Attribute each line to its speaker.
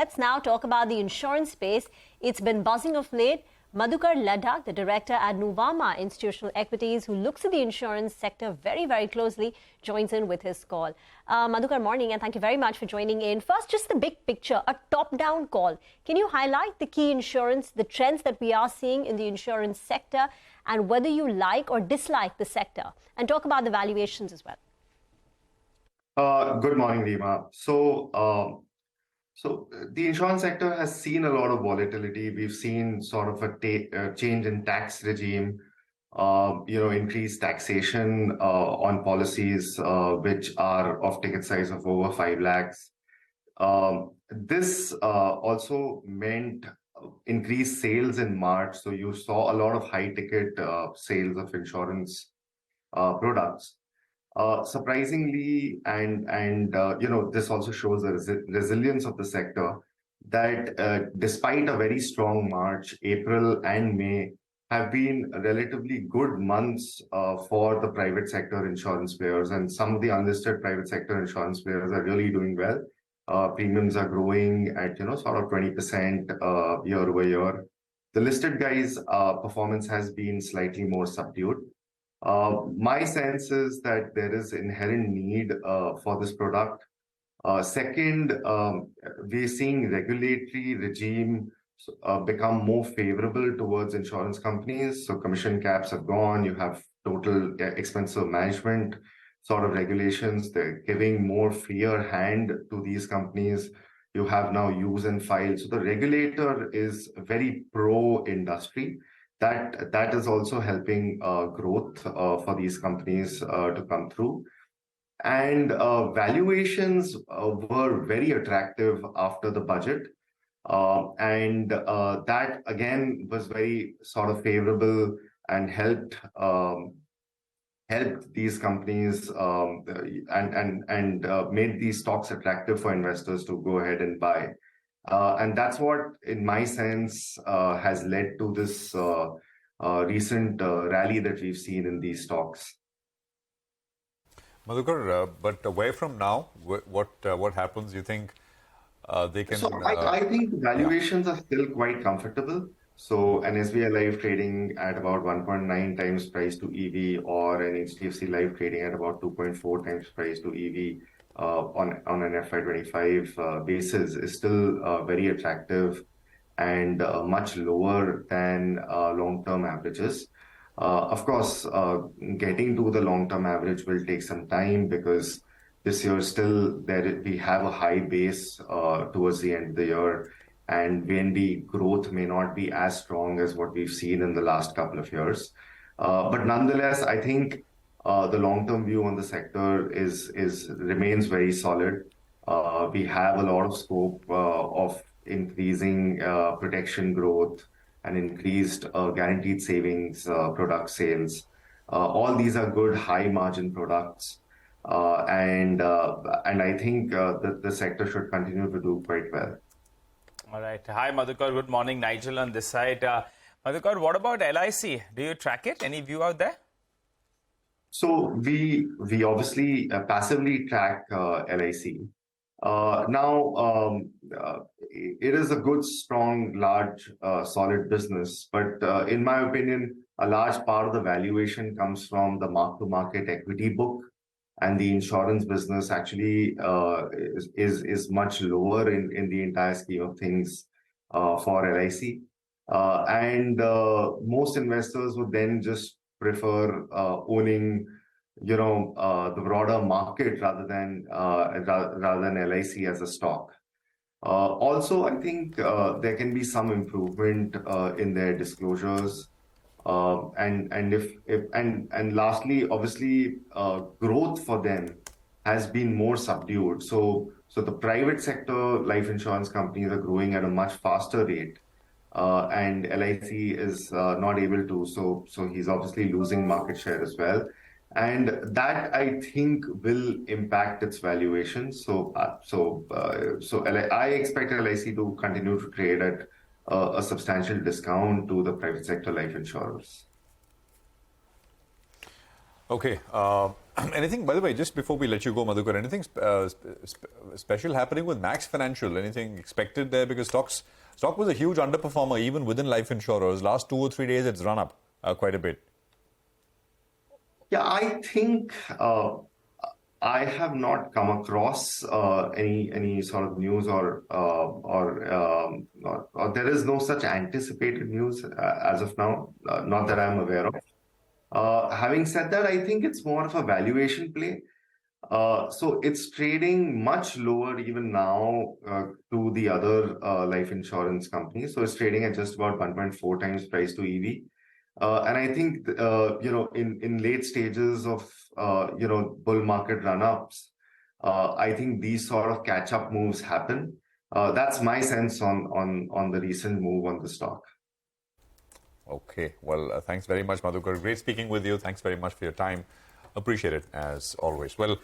Speaker 1: let's now talk about the insurance space. It's been buzzing of late. Madhukar Ladha, the director at Nuvama Institutional Equities, who looks at the insurance sector very, very closely, joins in with his call. Madhukar, morning, and thank you very much for joining in. First, just the big picture, a top-down call. Can you highlight the key insurance, the trends that we are seeing in the insurance sector, and whether you like or dislike the sector? And talk about the valuations as well.
Speaker 2: Good morning, Rima. So the insurance sector has seen a lot of volatility. We've seen sort of a change in tax regime, increased taxation on policies which are of ticket size of over 5 lakhs. This also meant increased sales in March. So you saw a lot of high ticket sales of insurance products. Surprisingly, this also shows the resilience of the sector, that despite a very strong March, April and May have been relatively good months for the private sector insurance players, and some of the unlisted private sector insurance players are really doing well. Premiums are growing at sort of 20% year over year. The listed guys' performance has been slightly more subdued. My sense is that there is inherent need for this product. Second, we're seeing regulatory regime become more favorable towards insurance companies. So commission caps have gone. You have total expense of management sort of regulations. They're giving more freer hand to these companies. You have now use and file. So the regulator is very pro-industry. That is also helping growth for these companies to come through. And valuations were very attractive after the budget. And that, again, was very sort of favorable and helped these companies and made these stocks attractive for investors to go ahead and buy. And that's what, in my sense, has led to this recent rally that we've seen in these stocks.
Speaker 3: Madhukar, but away from now, what happens? You think they can?
Speaker 2: So I think valuations are still quite comfortable. So an SBI Life trading at about 1.9 times price to EV, or an HDFC Life trading at about 2.4 times price to EV. On an FY25 basis is still very attractive and much lower than long-term averages. Of course, getting to the long-term average will take some time, because this year still we have a high base towards the end of the year, and VNB growth may not be as strong as what we've seen in the last couple of years. But nonetheless, I think the long-term view on the sector remains very solid. We have a lot of scope of increasing protection growth and increased guaranteed savings product sales. All these are good high-margin products, and I think that the sector should continue to do quite well.
Speaker 4: All right. Hi, Madhukar. Good morning. Nigel on this side. Madhukar, what about LIC? Do you track it? Any view out there?
Speaker 2: So we obviously passively track LIC. Now, it is a good, strong, large, solid business. But in my opinion, a large part of the valuation comes from the mark-to-market equity book. And the insurance business actually is much lower in the entire scheme of things for LIC. And most investors would then just prefer owning, the broader market rather than LIC as a stock. Also, I think there can be some improvement in their disclosures. And lastly, obviously, growth for them has been more subdued. So the private sector life insurance companies are growing at a much faster rate. And LIC is not able to, so he's obviously losing market share as well, and that, I think, will impact its valuation. So I expect LIC to continue to trade at a substantial discount to the private sector life insurers.
Speaker 3: Okay. Anything, by the way, just before we let you go, Madhukar, anything special happening with Max Financial? Anything expected there? Because stock was a huge underperformer even within life insurers. Last 2 or 3 days, it's run up quite a bit.
Speaker 2: Yeah, I think I have not come across any sort of news or there is no such anticipated news as of now, not that I'm aware of. Having said that, I think it's more of a valuation play. So it's trading much lower even now to the other life insurance companies. So it's trading at just about 1.4 times price to EV. And I think, in late stages of, bull market run-ups, I think these sort of catch-up moves happen. That's my sense on the recent move on the stock.
Speaker 3: Okay. Well, thanks very much, Madhukar. Great speaking with you. Thanks very much for your time. Appreciate it as always. Well.